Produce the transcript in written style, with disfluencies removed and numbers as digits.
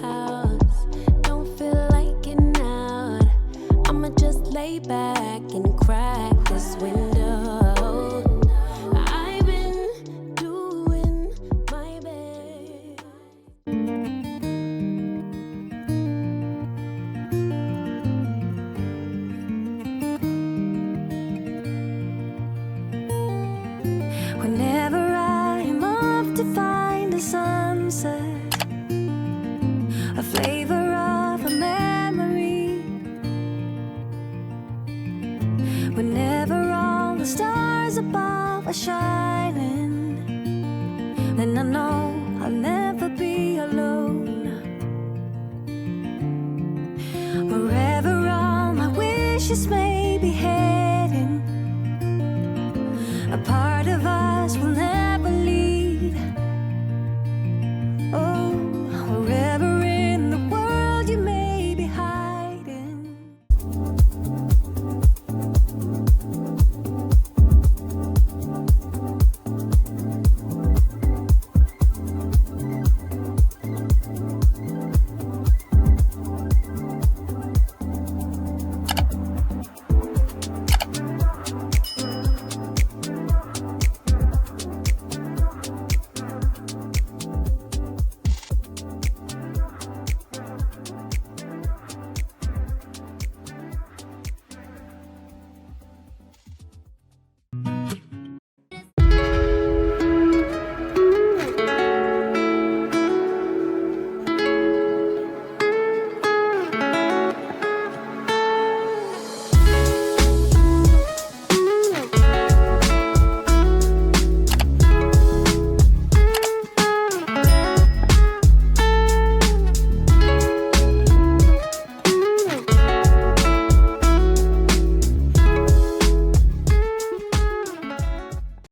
house. Don't feel like getting out. I'ma just lay back and crack this window. I've been doing my best. Whenever I'm off to find a sunset, a flavor of a memory. Whenever all the stars above are shining, then I know I'll never be alone. Wherever all my wishes may be headed,